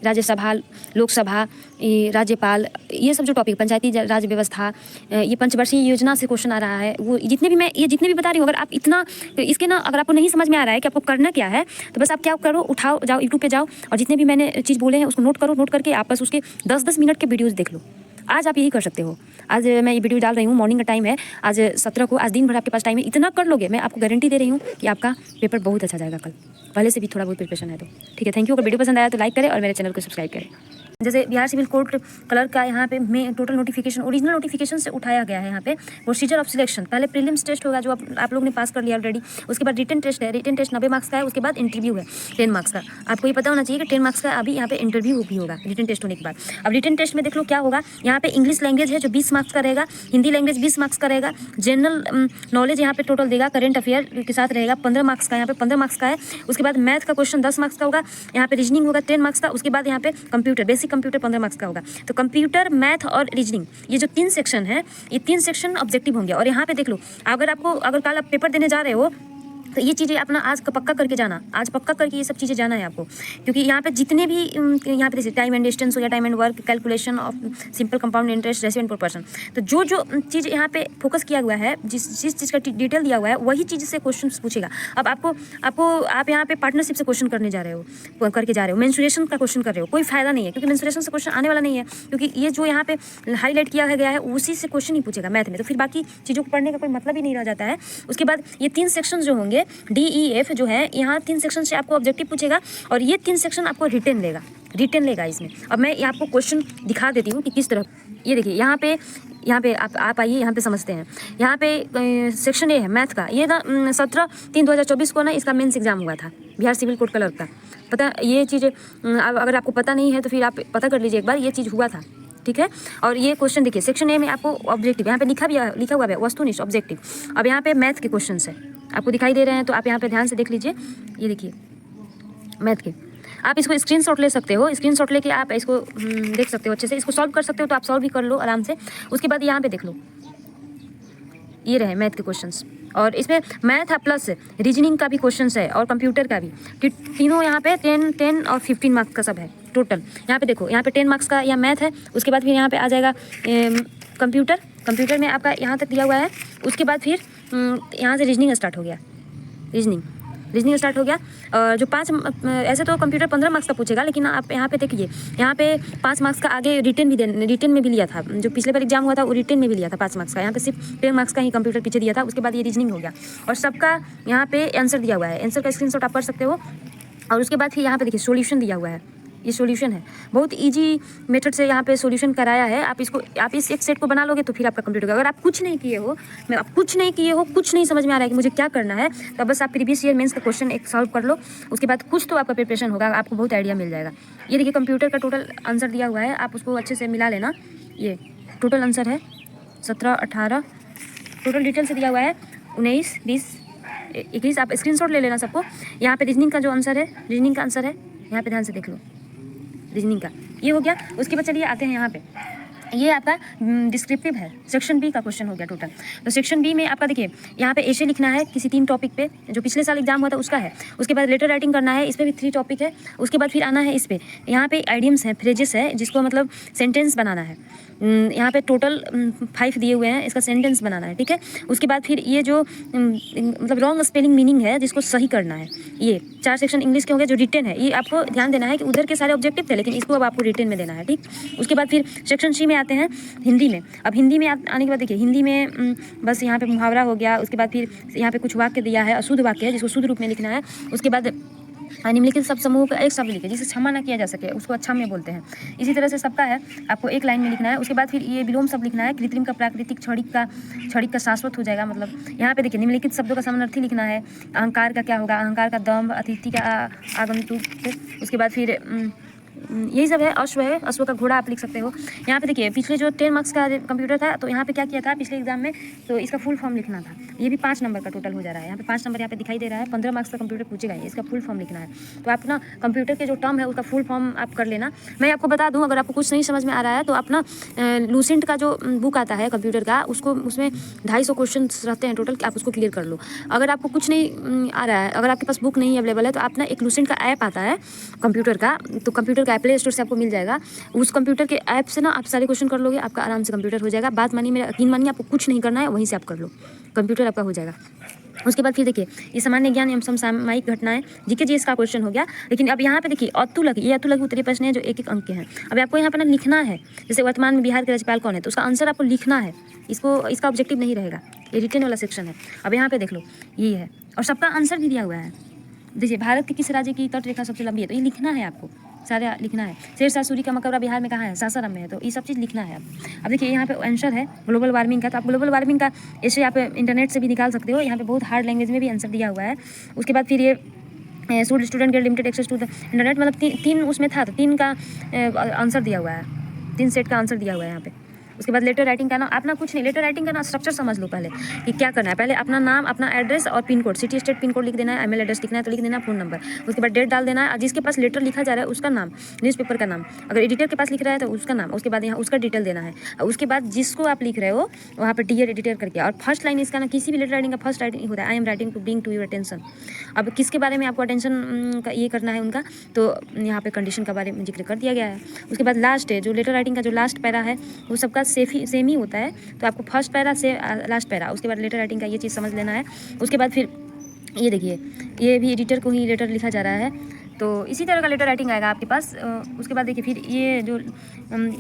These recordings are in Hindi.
राज्यसभा, लोकसभा, राज्यपाल, ये सब जो टॉपिक, पंचायती राज व्यवस्था, ये पंचवर्षीय योजना से क्वेश्चन आ रहा है, वो जितने भी बता रही हूँ, अगर आप इतना इसके ना अगर आपको नहीं समझ में आ रहा है कि आपको करना क्या है, तो बस आप क्या करो, उठाओ, जाओ यूट्यूब पे जाओ और जितने भी मैंने चीज़ बोले हैं उसको नोट करो। नोट करके आप बस उसके 10-10 मिनट के वीडियोज़ देख लो। आज आप यही कर सकते हो। आज मैं ये वीडियो डाल रही हूँ, मॉर्निंग का टाइम है, आज 17 को, आज दिन भर आपके पास टाइम है। इतना कर लोगे, मैं आपको गारंटी दे रही हूँ कि आपका पेपर बहुत अच्छा जाएगा कल, पहले से भी थोड़ा बहुत प्रिपरेशन है तो। ठीक है, थैंक यू। अगर वीडियो पसंद आया तो लाइक करें और मेरे चैनल को सब्सक्राइब करें। जैसे बिहार सिविल कोर्ट क्लर्क का यहाँ पे में टोटल नोटिफिकेशन ओरिजिनल नोटिफिकेशन से उठाया गया है। यहाँ पे प्रोसीजर ऑफ सिलेक्शन, पहले प्रीलिम्स टेस्ट होगा जो आप लोग ने पास कर लिया ऑलरेडी, उसके बाद रिटन टेस्ट है, रिटन टेस्ट 90 मार्क्स का है, उसके बाद इंटरव्यू है 10 मार्क्स का। आपको ये पता होना चाहिए कि 10 मार्क्स का अभी यहाँ पे इंटरव्यू भी होगा रिटन टेस्ट होने के बाद। अब रिटन टेस्ट में देख लो क्या होगा, यहाँ पे इंग्लिश लैंग्वेज है जो 20 मार्क्स का रहेगा, हिंदी लैंग्वेज 20 मार्क्स का रहेगा, जनरल नॉलेज यहाँ पे टोटल देगा, करंट अफेयर के साथ रहेगा 15 मार्क्स का, यहाँ पे 15 मार्क्स का है। उसके बाद मैथ का क्वेश्चन 10 मार्क्स का होगा, यहाँ पे रीजनिंग होगा 10 मार्क्स का, उसके बाद यहाँ पे कंप्यूटर, बेसिक कंप्यूटर 15 मार्क्स का होगा। तो कंप्यूटर, मैथ और रीजनिंग, ये जो 3 सेक्शन है, ये 3 सेक्शन ऑब्जेक्टिव होंगे। और यहाँ पे देख लो, अगर कल आप पेपर देने जा रहे हो तो ये चीज़ें अपना आज का पक्का करके जाना, आज पक्का करके ये सब चीज़ें जाना है आपको, क्योंकि यहाँ पे जितने भी यहाँ पे जैसे टाइम एंड डिस्टेंस हो गया, time and work, calculation of simple compound interest, ratio and proportion, तो जो चीज़ यहाँ पे फोकस किया हुआ है, जिस चीज़ का डिटेल दिया हुआ है, वही चीज़ से क्वेश्चन पूछेगा। अब आप यहाँ पे पार्टनरशिप से क्वेश्चन करके जा रहे हो, मेंसुरेशन का क्वेश्चन कर रहे हो, कोई फायदा नहीं है, क्योंकि मेंसुरेशन से क्वेश्चन आने वाला नहीं है, क्योंकि ये जो यहाँ पे हाईलाइट किया गया है उसी से क्वेश्चन ही पूछेगा मैथ में, तो फिर बाकी चीज़ों को पढ़ने का कोई मतलब ही नहीं रह जाता है। उसके बाद ये 3 सेक्शन जो होंगे, DEF जो है, यहाँ 3 सेक्शन से आपको ऑब्जेक्टिव पूछेगा और ये 3 सेक्शन आपको रिटन लेगा इसमें। अब मैं आपको क्वेश्चन दिखा देती हूँ कि किस तरह। ये देखिए यहाँ पे आप आइए, यहाँ पे समझते हैं। यहाँ पे सेक्शन ए है मैथ का, ये ना 17/3/2024 को ना इसका मेंस एग्जाम हुआ था बिहार सिविल कोर्ट क्लर्क का। पता ये चीज़ अगर आपको पता नहीं है तो फिर आप पता कर लीजिए एक बार, ये चीज़ हुआ था, ठीक है। और ये क्वेश्चन देखिए, सेक्शन ए में आपको ऑब्जेक्टिव यहाँ पे लिखा हुआ है वस्तुनिष्ठ ऑब्जेक्टिव। अब यहाँ पे मैथ के क्वेश्चन है, आपको दिखाई दे रहे हैं, तो आप यहाँ पे ध्यान से देख लीजिए। ये देखिए मैथ के, आप इसको स्क्रीनशॉट ले सकते हो, स्क्रीनशॉट लेके आप इसको देख सकते हो अच्छे से, इसको सॉल्व कर सकते हो, तो आप सॉल्व भी कर लो आराम से। उसके बाद यहाँ पे देख लो, ये रहे मैथ के क्वेश्चंस, और इसमें मैथ प्लस रीजनिंग का भी क्वेश्चंस है और कंप्यूटर का भी, कि तीनों यहाँ पे 10 और 15 मार्क्स का सब है टोटल। यहाँ पे देखो, यहाँ पे 10 मार्क्स का या मैथ है, उसके बाद फिर यहाँ पे आ जाएगा कंप्यूटर में आपका यहाँ तक दिया हुआ है। उसके बाद फिर यहाँ से रीजनिंग स्टार्ट हो गया, रीजनिंग स्टार्ट हो गया। और जो 5 ऐसे तो कंप्यूटर 15 मार्क्स का पूछेगा, लेकिन आप यहाँ पे देखिए, यहाँ पे 5 मार्क्स का आगे रिटन में भी लिया था, जो पिछले बार एग्जाम हुआ था वो रिटन में भी लिया था 5 मार्क्स का। यहाँ पे सिर्फ 10 मार्क्स का ही कंप्यूटर पीछे दिया था। उसके बाद ये रीजनिंग हो गया और सबका यहाँ पे आंसर दिया हुआ है, आंसर का स्क्रीनशॉट आप कर सकते हो। और उसके बाद फिर यहाँ पे देखिए सोल्यूशन दिया हुआ है, ये सॉल्यूशन है, बहुत इजी मेथड से यहाँ पे सॉल्यूशन कराया है। आप इस एक सेट को बना लोगे तो फिर आपका कंप्लीट होगा। अगर आप कुछ नहीं किए हो, कुछ नहीं समझ में आ रहा है कि मुझे क्या करना है, तो बस आप प्रीवियस ईयर मेंस का क्वेश्चन एक सॉल्व कर लो, उसके बाद कुछ तो आपका प्रिपरेशन होगा, आपको बहुत आइडिया मिल जाएगा। ये देखिए कंप्यूटर का टोटल आंसर दिया हुआ है, आप उसको अच्छे से मिला लेना। ये टोटल आंसर है 17, 18, टोटल डिटेल से दिया हुआ है 19, 20, 21। आप स्क्रीनशॉट ले लेना सबको। यहाँ पे रीजनिंग का जो आंसर है, रीजनिंग का आंसर है, यहाँ पे ध्यान से देख लो, रीजनिंग का ये हो गया। उसके बाद चलिए आते हैं यहाँ पे, ये आपका डिस्क्रिप्टिव है, सेक्शन बी का क्वेश्चन हो गया टोटल। तो सेक्शन बी में आपका देखिए, यहाँ पे ऐसे लिखना है किसी 3 टॉपिक पे, जो पिछले साल एग्जाम हुआ था उसका है। उसके बाद लेटर राइटिंग करना है, इस पर भी 3 टॉपिक है। उसके बाद फिर आना है इस पे, यहाँ पे आइडियम्स हैं, फ्रेजेस है, जिसको मतलब सेंटेंस बनाना है। यहाँ पे टोटल 5 दिए हुए हैं, इसका सेंटेंस बनाना है, ठीक है। उसके बाद फिर ये जो मतलब रॉन्ग स्पेलिंग मीनिंग है, जिसको सही करना है। ये 4 सेक्शन इंग्लिश के होंगे, जो रिटन है, ये आपको ध्यान देना है कि उधर के सारे ऑब्जेक्टिव थे, लेकिन इसको अब आपको रिटन में देना है, ठीक। उसके बाद फिर सेक्शन सी में आते हैं, हिंदी में। अब हिंदी में आने के बाद देखिए, हिंदी में बस यहाँ पे मुहावरा हो गया। उसके बाद फिर यहाँ पे कुछ वाक्य दिया है, अशुद्ध वाक्य है, जिसको शुद्ध रूप में लिखना है। उसके बाद निम्नलिखित सब समूह का एक शब्द लिखे जिसे क्षमा ना किया जा सके, उसको अच्छा में बोलते हैं। इसी तरह से सबका है, आपको एक लाइन में लिखना है। उसके बाद फिर ये विलोम शब्द लिखना है, कृत्रिम का प्राकृतिक, क्षणिक का शाश्वत हो जाएगा। मतलब यहाँ पे देखिए, निम्नलिखित शब्दों का समानार्थी लिखना है। अहंकार का क्या होगा, अहंकार का दम्भ, अतिथि का आगंतुक। उसके बाद फिर यही सब है। अश्व है, अश्व का घोड़ा आप लिख सकते हो। यहाँ पे देखिए, पिछले जो 10 मार्क्स का कंप्यूटर था, तो यहाँ पे क्या किया था पिछले एग्जाम में, तो इसका फुल फॉर्म लिखना था। ये भी 5 नंबर का टोटल हो जा रहा है। यहाँ पे 5 नंबर यहाँ पे दिखाई दे रहा है। 15 मार्क्स का कंप्यूटर पूछेगा, इसका फुल फॉर्म लिखना है। तो आप ना कंप्यूटर के जो टर्म है उसका फुल फॉर्म आप कर लेना। मैं आपको बता दूँ, अगर आपको कुछ नहीं समझ में आ रहा है तो अपना लूसेंट का जो बुक आता है कंप्यूटर का, उसमें 250 क्वेश्चन रहते हैं टोटल, आप उसको क्लियर कर लो। अगर आपको कुछ नहीं आ रहा है, अगर आपके पास बुक नहीं अवेलेबल है, तो अपना एक लूसेंट का ऐप आता है कंप्यूटर का, तो कंप्यूटर का प्ले स्टोर से आपको मिल जाएगा। उस कंप्यूटर के ऐप से ना आप सारे क्वेश्चन कर लोगे, आपका आराम से कंप्यूटर हो जाएगा। बात मानिए, मेरा यकीन मानिए, आपको कुछ नहीं करना है, वहीं से आप कर लो, कंप्यूटर आपका हो जाएगा। उसके बाद फिर देखिए, ये सामान्य ज्ञान एवं समसामयिक घटनाएं, जीके जीएस का क्वेश्चन हो गया। लेकिन अब यहाँ पे देखिए अतुलक, ये अतुलक उत्तरीय प्रश्न है जो 1-1 अंक के हैं। अब आपको यहाँ पर ना लिखना है, जैसे वर्तमान में बिहार के राज्यपाल कौन है, तो उसका आंसर आपको लिखना है। इसका ऑब्जेक्टिव नहीं रहेगा, ये रिटन वाला सेक्शन है। अब यहाँ पे देख लो, ये है, और सबका आंसर भी दिया हुआ है। देखिए, भारत के किस राज्य की तट रेखा सबसे लंबी है, तो ये लिखना है आपको, सारा लिखना है। शेरशाह सूरी का मकबरा बिहार में कहाँ है, सासाराम में है, तो ये सब चीज़ लिखना है अब देखिए, यहाँ पे आंसर है ग्लोबल वार्मिंग का, तो आप ग्लोबल वार्मिंग का ऐसे आप इंटरनेट से भी निकाल सकते हो। यहाँ पे बहुत हार्ड लैंग्वेज में भी आंसर दिया हुआ है। उसके बाद फिर ये student get limited access to the internet, मतलब तीन उसमें था, तो 3 का आंसर दिया हुआ है, 3 सेट का आंसर दिया हुआ है यहाँ पे। उसके बाद लेटर राइटिंग का ना, अपना कुछ नहीं, लेटर राइटिंग का ना स्ट्रक्चर समझ लो पहले कि क्या करना है। पहले अपना नाम, अपना एड्रेस और pin code, city state pin code लिख देना है, ईमेल एड्रेस लिखना है तो लिख देना, फ़ोन नंबर। उसके बाद डेट डाल देना है, जिसके पास लेटर लिखा जा रहा है उसका नाम, न्यूज़पेपर का नाम, अगर एडिटर के पास लिख रहा है तो उसका नाम। उसके बाद यहाँ उसका डिटेल देना है। उसके बाद जिसको आप लिख रहे हो वहाँ पर डियर एडिटर करके, और फर्स्ट लाइन इसका ना, किसी भी लेटर राइटिंग का फर्स्ट राइटिंग होता है, I am writing to bring to your attention. अब किसके बारे में आपको अटेंशन का ये करना है उनका, तो यहाँ पे कंडीशन के बारे में जिक्र कर दिया गया है। उसके बाद लास्ट है, जो लेटर राइटिंग का जो लास्ट पैरा है वो सबका सेम ही होता है, तो आपको फर्स्ट पैरा से लास्ट पैरा, उसके बाद लेटर राइटिंग का ये चीज़ समझ लेना है। उसके बाद फिर ये देखिए, ये भी एडिटर को ही लेटर लिखा जा रहा है, तो इसी तरह का लेटर राइटिंग आएगा आपके पास। उसके बाद देखिए, फिर ये जो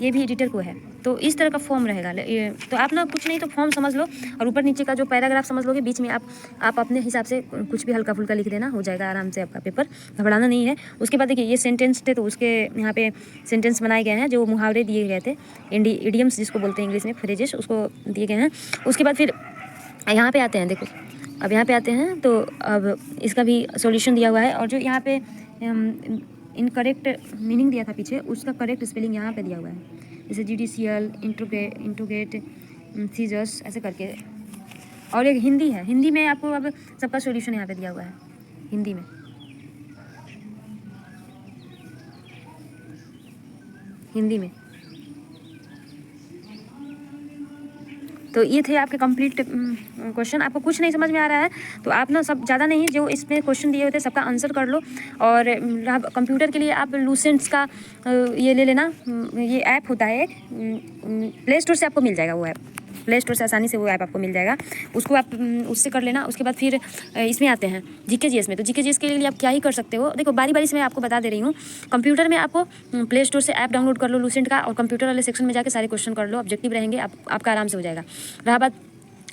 ये भी एडिटर को है, तो इस तरह का फॉर्म रहेगा ये। तो आप ना कुछ नहीं तो फॉर्म समझ लो, और ऊपर नीचे का जो पैराग्राफ समझ लोगे, बीच में आप अपने हिसाब से कुछ भी हल्का फुल्का लिख देना, हो जाएगा आराम से आपका पेपर, घबराना नहीं है। उसके बाद देखिए, ये सेंटेंस थे, तो उसके यहाँ पे सेंटेंस बनाए गए हैं, जो मुहावरे दिए गए थे, इडियम्स जिसको बोलते हैं इंग्लिश में, फ्रेजेस, उसको दिए गए हैं। उसके बाद फिर यहाँ पे आते हैं, देखो अब यहाँ पे आते हैं, तो अब इसका भी सॉल्यूशन दिया हुआ है, और जो यहाँ पे इनकरेक्ट मीनिंग दिया था पीछे, उसका करेक्ट स्पेलिंग यहाँ पे दिया हुआ है, जैसे जुडिशियल, इंट्रोगेट, सीजस, ऐसे करके। और एक हिंदी है, हिंदी में आपको अब सबका सॉल्यूशन यहाँ पे दिया हुआ है, हिंदी में, हिंदी में। तो ये थे आपके कंप्लीट क्वेश्चन। आपको कुछ नहीं समझ में आ रहा है तो आप ना सब ज़्यादा नहीं, जो इसमें क्वेश्चन दिए होते हैं सबका आंसर कर लो। और कंप्यूटर के लिए आप लूसेंट्स का ये ले लेना, ये ऐप होता है एक, प्ले स्टोर से आपको मिल जाएगा वो ऐप, प्ले स्टोर से आसानी से वो ऐप आपको मिल जाएगा, उसको आप उससे कर लेना। उसके बाद फिर इसमें आते हैं जीके जीएस में। तो जीके जीएस के लिए आप क्या ही कर सकते हो, देखो बारी बारी से मैं आपको बता दे रही हूँ। कंप्यूटर में आपको प्ले स्टोर से ऐप डाउनलोड कर लो लूसेंट का, और कंप्यूटर वाले सेक्शन में जाके सारे क्वेश्चन कर लो, ऑब्जेक्टिव रहेंगे, आपका आराम से हो जाएगा। रहा बात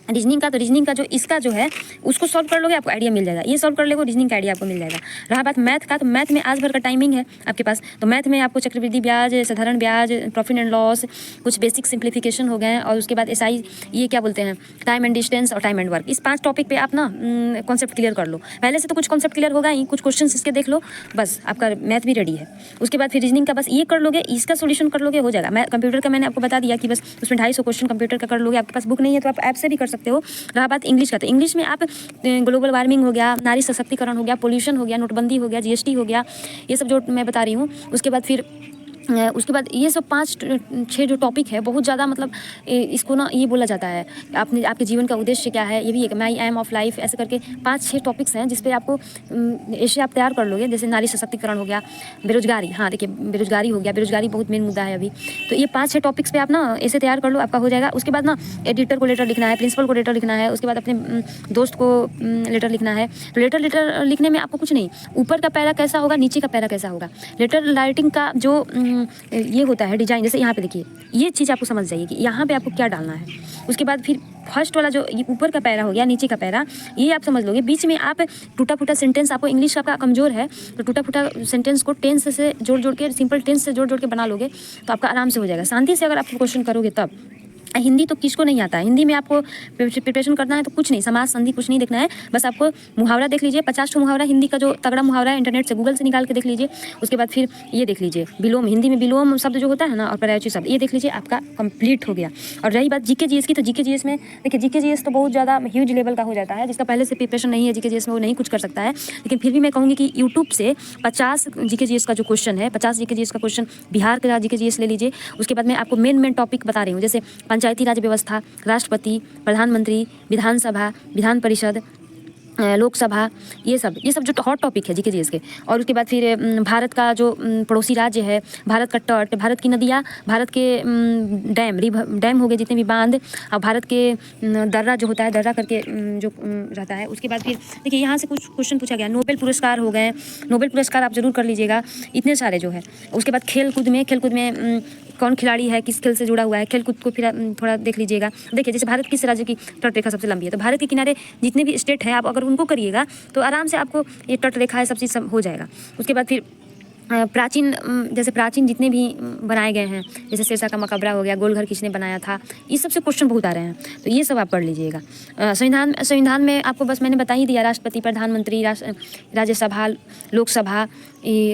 रीजनिंग का, तो रीजनिंग का जो इसका जो है उसको सॉल्व कर लोगे, आपको आइडिया मिल जाएगा। ये सॉल्व कर लोगे, रीजनिंग का आइडिया आपको मिल जाएगा। रहा बात मैथ का, तो मैथ में आज भर का टाइमिंग है आपके पास, तो मैथ में आपको चक्रवृद्धि ब्याज, साधारण ब्याज, प्रॉफिट एंड लॉस, कुछ बेसिक सिंप्लीफिकेशन हो गए हैं, और उसके बाद एसआई, ये क्या बोलते हैं, टाइम एंड डिस्टेंस और टाइम एंड वर्क, इस 5 टॉपिक पे आप ना कॉन्सेप्ट क्लियर कर लो। पहले से तो कुछ कॉन्सेप्ट क्लियर होगा ही, कुछ क्वेश्चन इसके देख लो, बस आपका मैथ भी रेडी है। उसके बाद फिर रीजनिंग का बस ये कर लोगे, इसका सोल्यूशन कर लोगे, हो जाएगा। मैं कंप्यूटर का मैंने आपको बता दिया कि बस उसमें 250 क्वेश्चन कंप्यूटर का कर लोगे। आपके पास बुक नहीं है तो आप ऐप से भी कर सकते हो। रहा बात इंग्लिश का, तो इंग्लिश में आप ग्लोबल वार्मिंग हो गया, नारी सशक्तिकरण हो गया, पोल्यूशन हो गया, नोटबंदी हो गया, जीएसटी हो गया, ये सब जो मैं बता रही हूँ। उसके बाद ये सब 5-6 जो टॉपिक है, बहुत ज़्यादा मतलब इसको ना ये बोला जाता है, आपके जीवन का उद्देश्य क्या है, ये भी एक माई एम ऑफ लाइफ, ऐसे करके 5-6 टॉपिक्स हैं जिसपे आपको ऐसे आप तैयार कर लोगे। जैसे नारी सशक्तिकरण हो गया, बेरोजगारी, हाँ देखिए बेरोजगारी हो गया, बेरोजगारी बहुत मेन मुद्दा है अभी, तो ये 5-6 टॉपिक्स पे आप ना ऐसे तैयार कर लो, आपका हो जाएगा। उसके बाद ना एडिटर को लेटर लिखना है, प्रिंसिपल को लेटर लिखना है, उसके बाद अपने दोस्त को लेटर लिखना है। तो लेटर लिखने में आपको कुछ नहीं, ऊपर का पैरा कैसा होगा, नीचे का पैरा कैसा होगा, लेटर राइटिंग का जो ये होता है डिजाइन, जैसे यहाँ पे देखिए, ये चीज़ आपको समझ जाइए कि यहाँ पे आपको क्या डालना है। उसके बाद फिर फर्स्ट वाला जो ये ऊपर का पैरा हो गया, नीचे का पैरा, ये आप समझ लोगे। बीच में आप टूटा फूटा सेंटेंस, आपको इंग्लिश आपका कमजोर है तो टूटा फूटा सेंटेंस को टेंस से जोड़ के, सिंपल टेंस से जोड़ के बना लोगे तो आपका आराम से हो जाएगा। शांति से अगर आप क्वेश्चन करोगे तब। हिंदी तो किसको नहीं आता है, हिंदी में आपको प्रिपरेशन करना है तो कुछ नहीं, समाज संधि कुछ नहीं देखना है, बस आपको मुहावरा देख लीजिए, 50 मुहावरा हिंदी का जो तगड़ा मुहावरा है इंटरनेट से गूगल से निकाल के देख लीजिए। उसके बाद फिर ये देख लीजिए विलोम, हिंदी में विलोम शब्द जो होता है ना, और पर्यायवाची शब्द, ये देख लीजिए, आपका कंप्लीट हो गया। और रही बात जीके जीएस की, तो जीके जीएस में देखिए, जीके जीएस तो बहुत ज़्यादा ह्यूज लेवल का हो जाता है, जिसका पहले से प्रिपरेशन नहीं है जीके जीएस में वो नहीं कुछ कर सकता है। लेकिन फिर भी मैं कहूँगी कि यूट्यूब से 50 जीके जीएस का जो क्वेश्चन है, 50 जीके जीएस का क्वेश्चन बिहार का जीके जीएस ले लीजिए। उसके बाद मैं आपको मेन टॉपिक बता रही हूँ, जैसे पंचायती राज व्यवस्था, राष्ट्रपति, प्रधानमंत्री, विधानसभा, विधान परिषद, लोकसभा, ये सब जो हॉट टॉपिक है जीके जीएस के। और उसके बाद फिर भारत का जो पड़ोसी राज्य है, भारत का तट, भारत की नदियाँ, भारत के डैम हो गए जितने भी बांध, और भारत के दर्रा जो होता है, दर्रा करके जो रहता है। उसके बाद फिर देखिए यहाँ से कुछ क्वेश्चन पूछा गया, नोबेल पुरस्कार हो गए, नोबेल पुरस्कार आप जरूर कर लीजिएगा, इतने सारे जो है। उसके बाद खेल कूद में कौन खिलाड़ी है, किस खेल से जुड़ा हुआ है, खेल कूद को फिर थोड़ा देख लीजिएगा। देखिए जैसे भारत किस राज्य की तट रेखा सबसे लंबी है, तो भारत के किनारे जितने भी स्टेट है, आप अगर उनको करिएगा तो आराम से आपको ये तट रेखा है सब चीज़ हो जाएगा। उसके बाद फिर प्राचीन जितने भी बनाए गए हैं, जैसे शेरशाह का मकबरा हो गया, गोलघर किसने बनाया था, इस सब से क्वेश्चन बहुत आ रहे हैं, तो ये सब आप पढ़ लीजिएगा। संविधान में आपको बस मैंने बता ही दिया, राष्ट्रपति, प्रधानमंत्री, राज्यसभा, लोकसभा,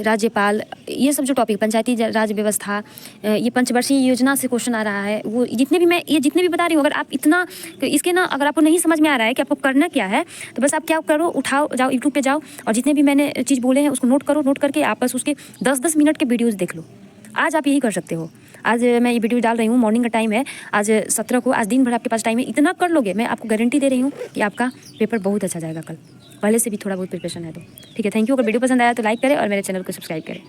राज्यपाल, ये सब जो टॉपिक, पंचायती राज व्यवस्था, ये पंचवर्षीय योजना से क्वेश्चन आ रहा है। वो जितने भी बता रही हूँ, अगर आप इतना इसके ना अगर आपको नहीं समझ में आ रहा है कि आपको करना क्या है, तो बस आप क्या करो, उठाओ, जाओ यूट्यूब पे जाओ और जितने भी मैंने चीज़ बोले हैं उसको नोट करो, नोट करके आप बस उसके 10-10 मिनट के वीडियोज़ देख लो। आज आप यही कर सकते हो। आज मैं ये वीडियो डाल रही हूँ, मॉर्निंग का टाइम है, आज 17 को, आज दिन भर आपके पास टाइम है, इतना कर लोगे, मैं आपको गारंटी दे रही हूँ कि आपका पेपर बहुत अच्छा जाएगा कल, पहले से भी थोड़ा बहुत प्रिपरेशन है तो। ठीक है, थैंक यू। अगर वीडियो पसंद आया तो लाइक करें और मेरे चैनल को सब्सक्राइब करें।